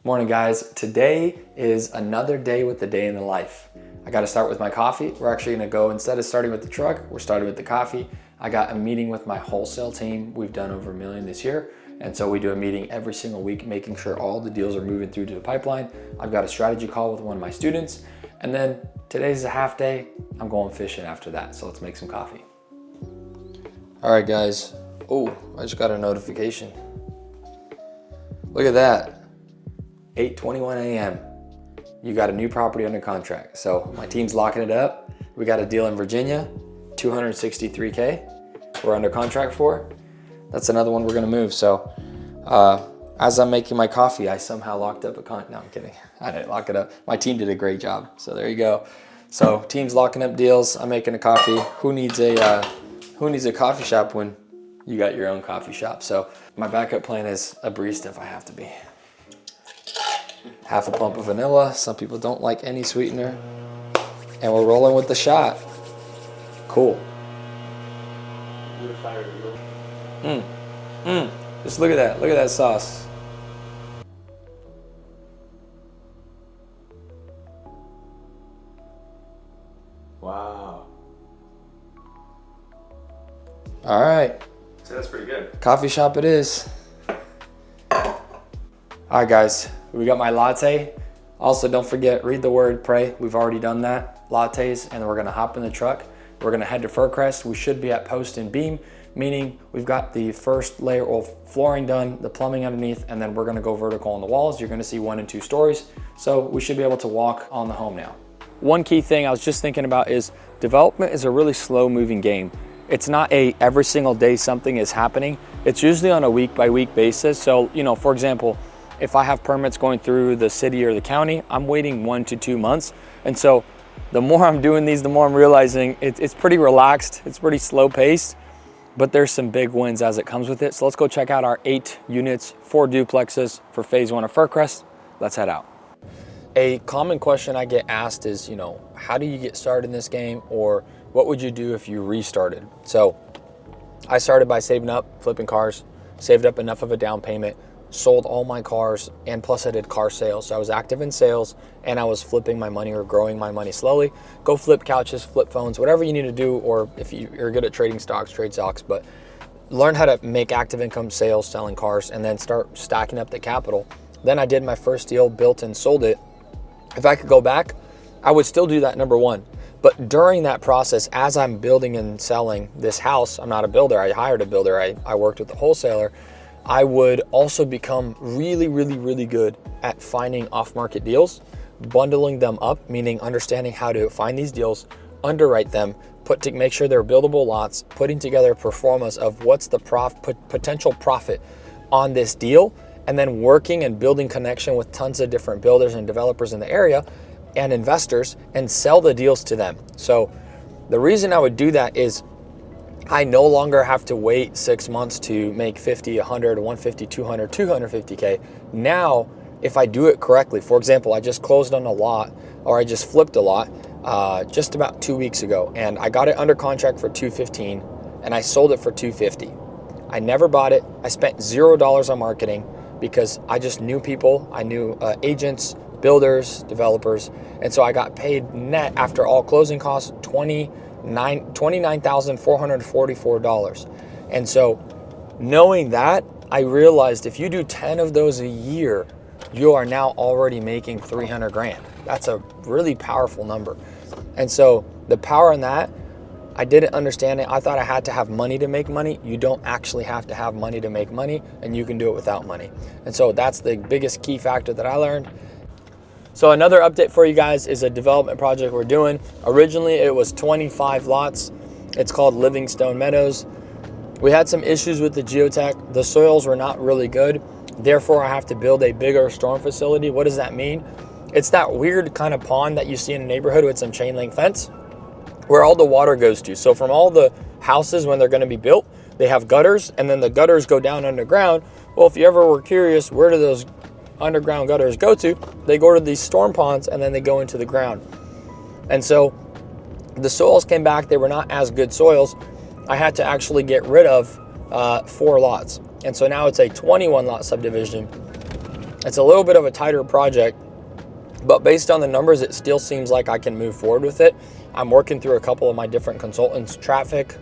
Morning guys, today is another day with the day in the life. I got to start with my coffee. We're actually going to go, instead of starting with the truck, we're starting with the coffee. I got a meeting with my wholesale team. We've done over $1 million this year. And so we do a meeting every single week, making sure all the deals are moving through to the pipeline. I've got a strategy call with one of my students. And then today's a half day. I'm going fishing after that. So let's make some coffee. All right guys. Oh, I just got a notification. Look at that. 8:21 a.m. You got a new property under contract. So my team's locking it up. We got a deal in Virginia, $263K. We're under contract for. That's another one we're gonna move. So as I'm making my coffee, I somehow locked up no, I'm kidding. I didn't lock it up. My team did a great job. So there you go. So team's locking up deals. I'm making a coffee. Who needs a coffee shop when you got your own coffee shop? So my backup plan is a barista if I have to be. Half a pump of vanilla. Some people don't like any sweetener. And we're rolling with the shot. Cool. Just look at that. Look at that sauce. Wow. All right. So that's pretty good. Coffee shop it is. All right, guys. We got my latte. Also, don't forget, read the word, pray. We've already done that. Lattes, and then we're gonna hop in the truck. We're gonna head to Fircrest. We should be at post and beam, meaning we've got the first layer of flooring done, the plumbing underneath, and then we're gonna go vertical on the walls. You're gonna see 1 and 2 stories. So we should be able to walk on the home now. One key thing I was just thinking about is development is a really slow moving game. It's not every single day something is happening. It's usually on a week by week basis. So, for example, if I have permits going through the city or the county, I'm waiting 1 to 2 months. And so the more I'm doing these, the more I'm realizing it's pretty relaxed. It's pretty slow paced, but there's some big wins as it comes with it. So let's go check out our 8 units, 4 duplexes for phase 1 of Fircrest. Let's head out. A common question I get asked is, how do you get started in this game, or what would you do if you restarted? So I started by saving up, flipping cars, saved up enough of a down payment, sold all my cars, and plus I did car sales. So I was active in sales and I was flipping my money or growing my money slowly. Go flip couches, flip phones, whatever you need to do, or if you're good at trading stocks, trade stocks, but learn how to make active income sales, selling cars, and then start stacking up the capital. Then I did my first deal, built and sold it. If I could go back, I would still do that, number one. But during that process, as I'm building and selling this house, I'm not a builder, I hired a builder, I worked with a wholesaler, I would also become really, really, really good at finding off-market deals, bundling them up, meaning understanding how to find these deals, underwrite them, make sure they're buildable lots, putting together pro formas of what's the potential profit on this deal, and then working and building connection with tons of different builders and developers in the area and investors and sell the deals to them. So the reason I would do that is I no longer have to wait 6 months to make 50, 100, 150, 200, 250K. Now, if I do it correctly, for example, I just closed on a lot, or I just flipped a lot just about 2 weeks ago, and I got it under contract for $215, and I sold it for $250. I never bought it. I spent $0 on marketing because I just knew people. I knew agents, builders, developers, and so I got paid net after all closing costs $29,444. And so knowing that, I realized if you do 10 of those a year, you are now already making 300 grand. That's a really powerful number. And so the power in that, I didn't understand it. I thought I had to have money to make money. You don't actually have to have money to make money, and you can do it without money. And so that's the biggest key factor that I learned. So another update for you guys is a development project we're doing. Originally, it was 25 lots. It's called Livingstone Meadows. We had some issues with the geotech. The soils were not really good. Therefore, I have to build a bigger storm facility. What does that mean? It's that weird kind of pond that you see in a neighborhood with some chain link fence where all the water goes to. So from all the houses, when they're going to be built, they have gutters, and then the gutters go down underground. Well, if you ever were curious, where do those underground gutters go to? They go to these storm ponds, and then they go into the ground. And so the soils came back. They were not as good soils. I had to actually get rid of 4 lots. And so now it's a 21 lot subdivision. It's a little bit of a tighter project, but based on the numbers, it still seems like I can move forward with it. I'm working through a couple of my different consultants, traffic,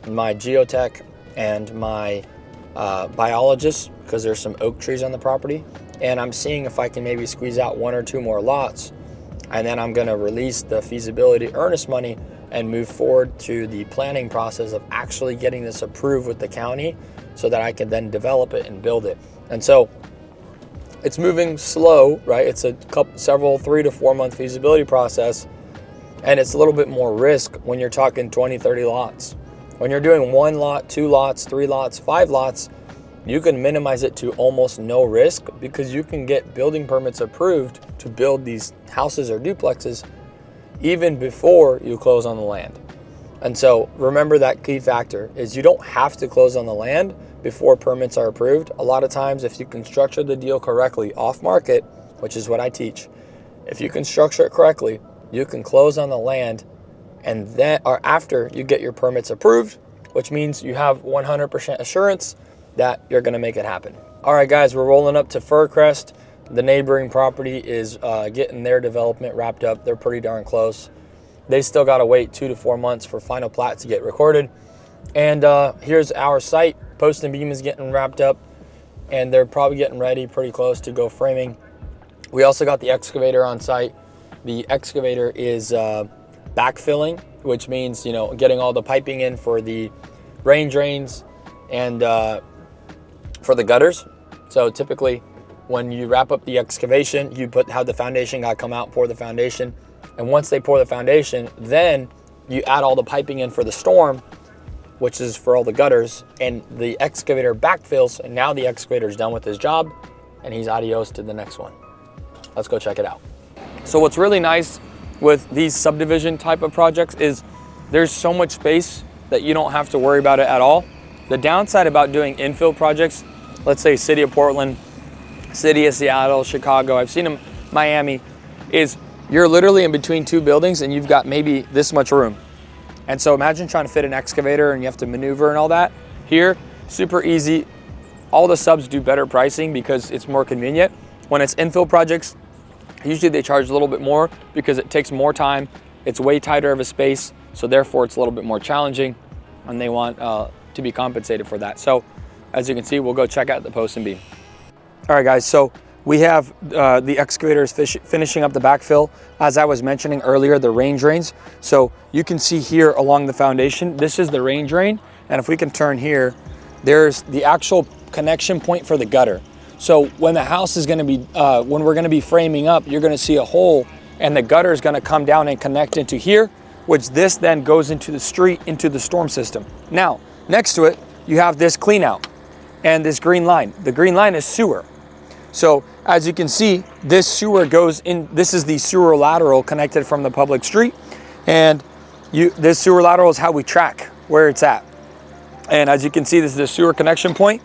my geotech, and my biologist, because there's some oak trees on the property. And I'm seeing if I can maybe squeeze out 1 or 2 more lots. And then I'm gonna release the feasibility earnest money and move forward to the planning process of actually getting this approved with the county so that I can then develop it and build it. And so it's moving slow, right? It's a several 3 to 4 month feasibility process, and it's a little bit more risk when you're talking 20, 30 lots. When you're doing 1 lot, 2 lots, 3 lots, 5 lots, you can minimize it to almost no risk because you can get building permits approved to build these houses or duplexes even before you close on the land. And so remember that key factor is you don't have to close on the land before permits are approved. A lot of times, if you can structure the deal correctly off market, which is what I teach, if you can structure it correctly, you can close on the land and then, or after you get your permits approved, which means you have 100% assurance that you're gonna make it happen. All right, guys, we're rolling up to Fircrest. The neighboring property is getting their development wrapped up. They're pretty darn close. They still gotta wait 2 to 4 months for final plat to get recorded. And here's our site. Post and beam is getting wrapped up, and they're probably getting ready pretty close to go framing. We also got the excavator on site. The excavator is backfilling, which means, you know, getting all the piping in for the rain drains and for the gutters. So typically when you wrap up the excavation, you have the foundation guy come out, pour the foundation. And once they pour the foundation, then you add all the piping in for the storm, which is for all the gutters, and the excavator backfills, and now the excavator is done with his job and he's adios to the next one. Let's go check it out. So what's really nice with these subdivision type of projects is there's so much space that you don't have to worry about it at all. The downside about doing infill projects, let's say City of Portland, City of Seattle, Chicago, I've seen them, Miami, is you're literally in between 2 buildings and you've got maybe this much room. And so imagine trying to fit an excavator and you have to maneuver and all that. Here, super easy. All the subs do better pricing because it's more convenient. When it's infill projects, usually they charge a little bit more because it takes more time. It's way tighter of a space, so therefore it's a little bit more challenging, and they want to be compensated for that. So as you can see, we'll go check out the post and beam. All right, guys, so we have the excavators finishing up the backfill. As I was mentioning earlier, the rain drains. So you can see here along the foundation, this is the rain drain. And if we can turn here, there's the actual connection point for the gutter. So when the house is gonna be, when we're gonna be framing up, you're gonna see a hole and the gutter is gonna come down and connect into here, which this then goes into the street, into the storm system. Now, next to it, you have this clean out and this green line. The green line is sewer. So as you can see, this sewer goes in, this is the sewer lateral connected from the public street. And this sewer lateral is how we track where it's at. And as you can see, this is the sewer connection point,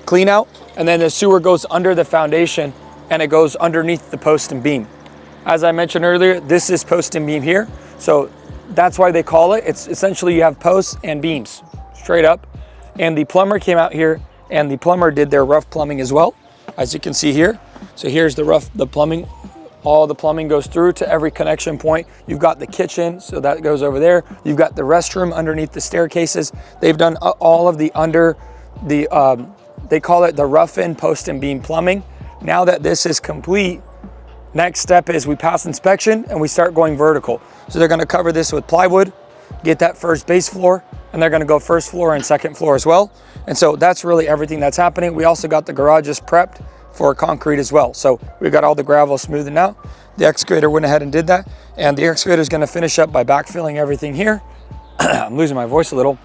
clean out, and then the sewer goes under the foundation and it goes underneath the post and beam. As I mentioned earlier, this is post and beam here. So that's why they call it. It's essentially you have posts and beams straight up. And the plumber came out here and the plumber did their rough plumbing as well, as you can see here. So here's the plumbing. All the plumbing goes through to every connection point. You've got the kitchen, so that goes over there. You've got the restroom underneath the staircases. They've done all of the they call it the rough-in post and beam plumbing. Now that this is complete, next step is we pass inspection and we start going vertical. So they're gonna cover this with plywood, get that first base floor, and they're gonna go first floor and second floor as well. And so that's really everything that's happening. We also got the garages prepped for concrete as well. So we've got all the gravel smoothed out. The excavator went ahead and did that. And the excavator is gonna finish up by backfilling everything here. I'm losing my voice a little.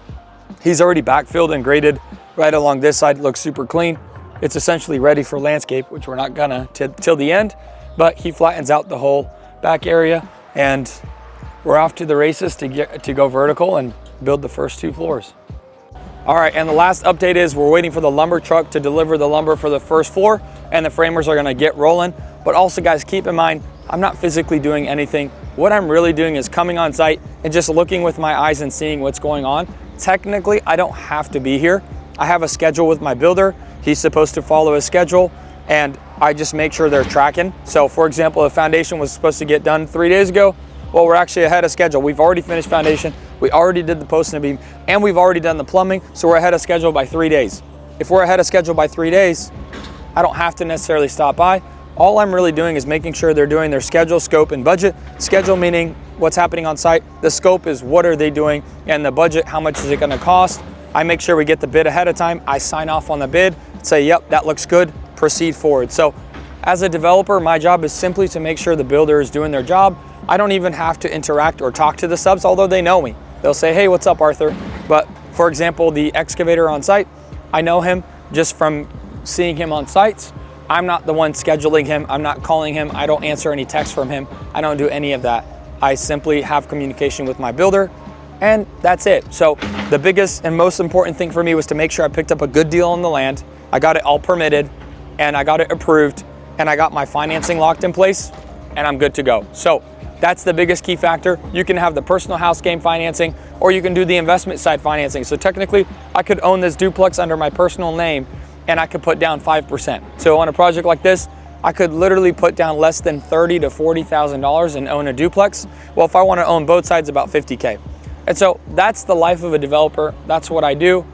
He's already backfilled and graded right along this side. It looks super clean. It's essentially ready for landscape, which we're not gonna till the end, but he flattens out the whole back area and we're off to the races to go vertical and build the first 2 floors. All right, and the last update is we're waiting for the lumber truck to deliver the lumber for the first floor and the framers are gonna get rolling. But also guys, keep in mind, I'm not physically doing anything. What I'm really doing is coming on site and just looking with my eyes and seeing what's going on. Technically, I don't have to be here. I have a schedule with my builder. He's supposed to follow his schedule. and I just make sure they're tracking. So for example, if foundation was supposed to get done 3 days ago, well, we're actually ahead of schedule. We've already finished foundation, we already did the post and the beam, and we've already done the plumbing, so we're ahead of schedule by 3 days. If we're ahead of schedule by 3 days, I don't have to necessarily stop by. All I'm really doing is making sure they're doing their schedule, scope, and budget. Schedule meaning what's happening on site. The scope is what are they doing, and the budget, how much is it gonna cost. I make sure we get the bid ahead of time. I sign off on the bid, say, yep, that looks good, proceed forward. So as a developer, my job is simply to make sure the builder is doing their job. I don't even have to interact or talk to the subs, although they know me. They'll say, hey, what's up, Arthur? But for example, the excavator on site, I know him just from seeing him on sites. I'm not the one scheduling him. I'm not calling him. I don't answer any texts from him. I don't do any of that. I simply have communication with my builder, and that's it. So the biggest and most important thing for me was to make sure I picked up a good deal on the land. I got it all permitted, and I got it approved, and I got my financing locked in place, and I'm good to go. So that's the biggest key factor. You can have the personal house game financing, or you can do the investment side financing. So technically, I could own this duplex under my personal name, and I could put down 5%. So on a project like this, I could literally put down less than $30,000 to $40,000 and own a duplex. Well, if I want to own both sides, about 50K. And so that's the life of a developer. That's what I do.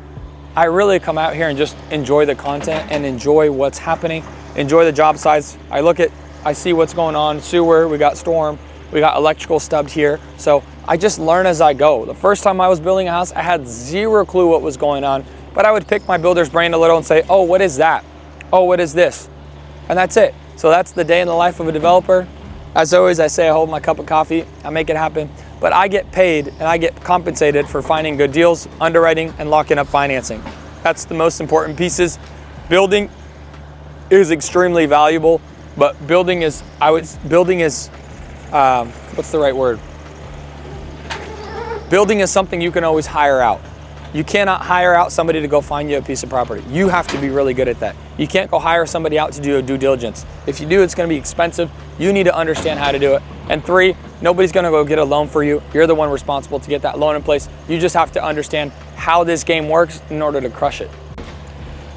I really come out here and just enjoy the content and enjoy what's happening, enjoy the job sites. I see what's going on, sewer, we got storm, we got electrical stubbed here. So I just learn as I go. The first time I was building a house, I had zero clue what was going on, but I would pick my builder's brain a little and say, oh, what is that? Oh, what is this? And that's it. So that's the day in the life of a developer. As always, I say I hold my cup of coffee, I make it happen, but I get paid and I get compensated for finding good deals, underwriting, and locking up financing. That's the most important pieces. Building is extremely valuable, but building is, what's the right word? Building is something you can always hire out. You cannot hire out somebody to go find you a piece of property. You have to be really good at that. You can't go hire somebody out to do a due diligence. If you do, it's gonna be expensive. You need to understand how to do it. And 3, nobody's gonna go get a loan for you. You're the one responsible to get that loan in place. You just have to understand how this game works in order to crush it.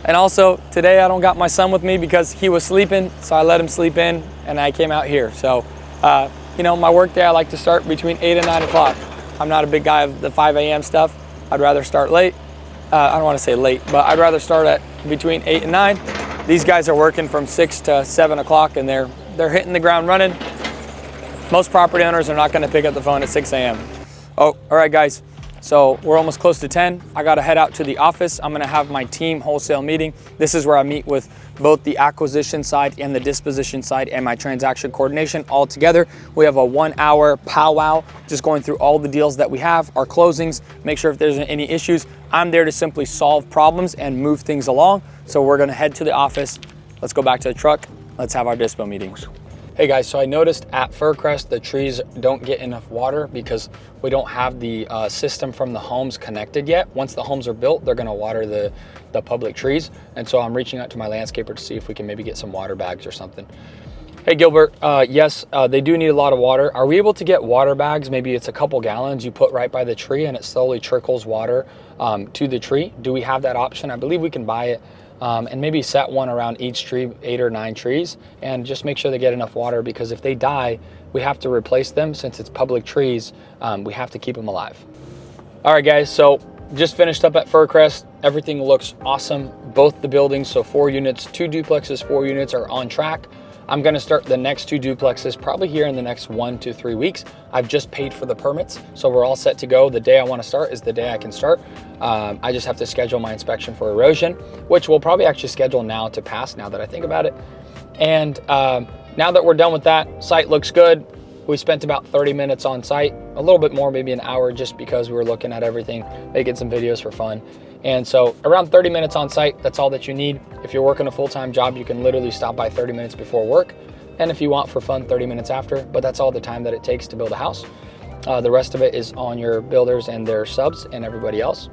And also, today I don't got my son with me because he was sleeping, so I let him sleep in and I came out here. So, my work day, I like to start between 8 and 9 o'clock. I'm not a big guy of the 5 a.m. stuff. I'd rather start late. I don't want to say late, but I'd rather start at between 8 and 9. These guys are working from 6 to 7 o'clock and they're hitting the ground running. Most property owners are not going to pick up the phone at 6 a.m. Oh, all right, guys. So we're almost close to 10. I got to head out to the office. I'm going to have my team wholesale meeting. This is where I meet with both the acquisition side and the disposition side and my transaction coordination all together. We have a 1-hour powwow, just going through all the deals that we have, our closings, make sure if there's any issues. I'm there to simply solve problems and move things along. So we're going to head to the office. Let's go back to the truck. Let's have our dispo meeting. Hey guys, so I noticed at Fircrest the trees don't get enough water because we don't have the system from the homes connected yet. Once the homes are built, they're gonna water the public trees. And so I'm reaching out to my landscaper to see if we can maybe get some water bags or something. Hey Gilbert, yes, they do need a lot of water. Are we able to get water bags? Maybe it's a couple gallons you put right by the tree and it slowly trickles water to the tree. Do we have that option? I believe we can buy it. And maybe set one around each tree, 8 or 9 trees, and just make sure they get enough water, because if they die, we have to replace them. Since it's public trees, we have to keep them alive. All right, guys, so just finished up at Fircrest. Everything looks awesome. Both the buildings, so 4 units, 2 duplexes, 4 units are on track. I'm gonna start the next 2 duplexes probably here in the next 1 to 3 weeks. I've just paid for the permits, so we're all set to go. The day I wanna start is the day I can start. I just have to schedule my inspection for erosion, which we'll probably actually schedule now to pass, now that I think about it. And now that we're done with that, site looks good. We spent about 30 minutes on site, a little bit more, maybe an hour, just because we were looking at everything, making some videos for fun. And so around 30 minutes on site, that's all that you need. If you're working a full-time job, you can literally stop by 30 minutes before work. And if you want for fun, 30 minutes after, but that's all the time that it takes to build a house. The rest of it is on your builders and their subs and everybody else.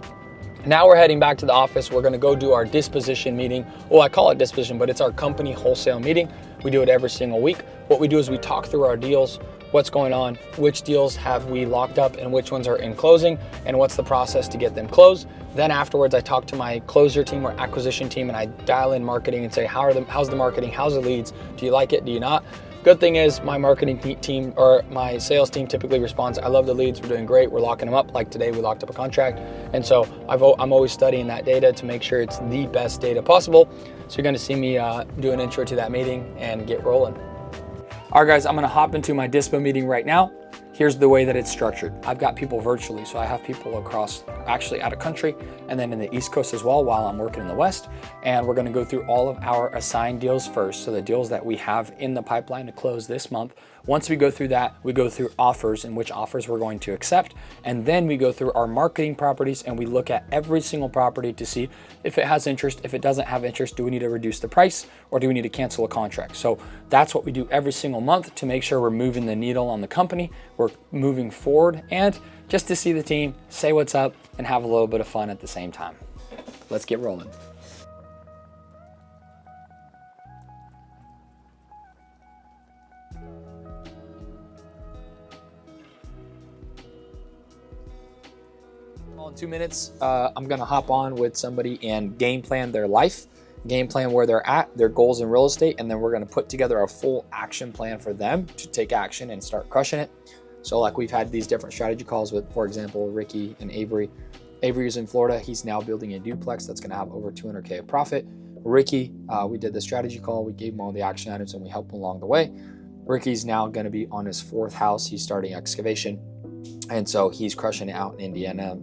Now we're heading back to the office. We're gonna go do our disposition meeting. Well, I call it disposition, but it's our company wholesale meeting. We do it every single week. What we do is we talk through our deals, what's going on, which deals have we locked up and which ones are in closing, and what's the process to get them closed. Then afterwards, I talk to my closer team or acquisition team, and I dial in marketing and say, how's the marketing, how's the leads, do you like it, do you not? Good thing is my marketing team or my sales team typically responds, I love the leads, we're doing great, we're locking them up. Like today, we locked up a contract. And so I'm always studying that data to make sure it's the best data possible. So you're gonna see me do an intro to that meeting and get rolling. All right, guys, I'm gonna hop into my dispo meeting right now. Here's the way that it's structured. I've got people virtually, so I have people across, actually out of country, and then in the East Coast as well while I'm working in the West. And we're gonna go through all of our assigned deals first. So the deals that we have in the pipeline to close this month. Once we go through that, we go through offers and which offers we're going to accept. And then we go through our marketing properties and we look at every single property to see if it has interest. If it doesn't have interest, do we need to reduce the price or do we need to cancel a contract? So that's what we do every single month to make sure we're moving the needle on the company. We're moving forward and just to see the team, say what's up and have a little bit of fun at the same time. Let's get rolling. In 2 minutes, I'm gonna hop on with somebody and game plan their life, game plan where they're at, their goals in real estate, and then we're gonna put together a full action plan for them to take action and start crushing it. So like we've had these different strategy calls with, for example, Ricky and Avery. Avery is in Florida. He's now building a duplex that's gonna have over 200K of profit. Ricky, we did the strategy call. We gave him all the action items and we helped him along the way. Ricky's now gonna be on his 4th house. He's starting excavation. And so he's crushing it out in Indiana.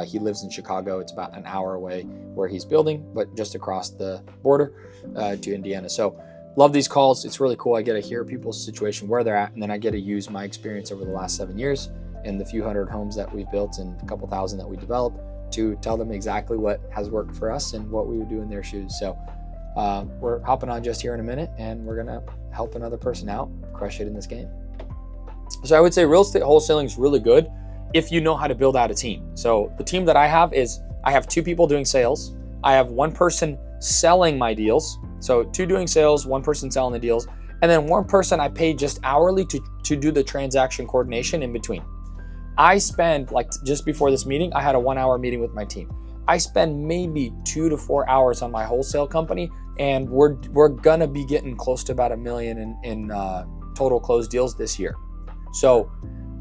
He lives in Chicago. It's about an hour away where he's building, but just across the border to Indiana. So love these calls. It's really cool. I get to hear people's situation, where they're at, and then I get to use my experience over the last 7 years and the few hundred homes that we've built and a couple thousand that we developed to tell them exactly what has worked for us and what we would do in their shoes. So we're hopping on just here in a minute and we're gonna help another person out, crush it in this game. So I would say real estate wholesaling is really good if you know how to build out a team. So the team that I have is, I have 2 people doing sales. I have 1 person selling my deals. So 2 doing sales, 1 person selling the deals. And then 1 person I pay just hourly to do the transaction coordination in between. I spend, like just before this meeting, I had a 1-hour meeting with my team. I spend maybe 2 to 4 hours on my wholesale company, and we're gonna be getting close to about $1 million in total closed deals this year. So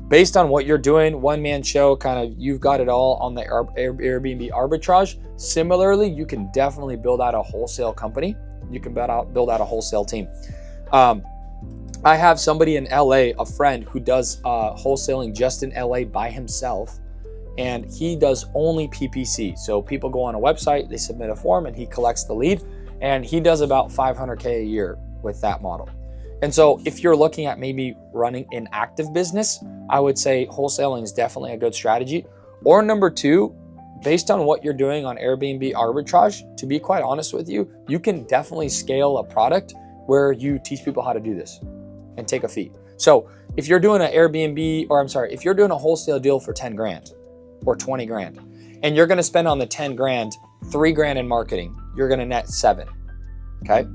based on what you're doing, one-man show, kind of you've got it all on the Airbnb arbitrage. Similarly, you can definitely build out a wholesale company. You can build out a wholesale team. I have somebody in LA, a friend who does wholesaling just in LA by himself, and he does only PPC. So people go on a website, they submit a form, and he collects the lead, and he does about $500K a year with that model. And so if you're looking at maybe running an active business, I would say wholesaling is definitely a good strategy. Or number 2, based on what you're doing on Airbnb arbitrage, to be quite honest with you, you can definitely scale a product where you teach people how to do this and take a fee. So if you're doing an Airbnb, if you're doing a wholesale deal for 10 grand or 20 grand, and you're gonna spend on the 10 grand, 3 grand in marketing, you're gonna net 7, okay?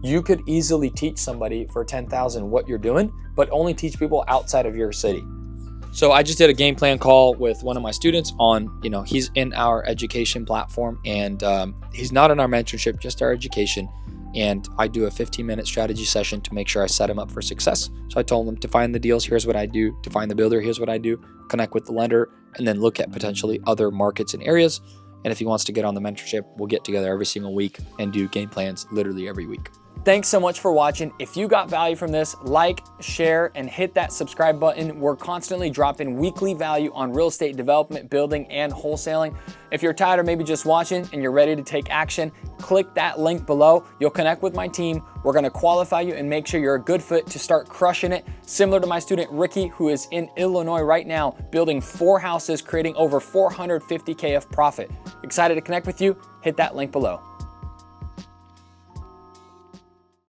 You could easily teach somebody for 10,000 what you're doing, but only teach people outside of your city. So I just did a game plan call with one of my students on, he's in our education platform and he's not in our mentorship, just our education. And I do a 15-minute strategy session to make sure I set him up for success. So I told him to find the deals, here's what I do. To find the builder, here's what I do. Connect with the lender, and then look at potentially other markets and areas. And if he wants to get on the mentorship, we'll get together every single week and do game plans literally every week. Thanks so much for watching. If you got value from this, like, share, and hit that subscribe button. We're constantly dropping weekly value on real estate development, building, and wholesaling. If you're tired of maybe just watching and you're ready to take action, click that link below. You'll connect with my team. We're gonna qualify you and make sure you're a good fit to start crushing it. Similar to my student Ricky, who is in Illinois right now, building 4 houses, creating over 450K of profit. Excited to connect with you? Hit that link below.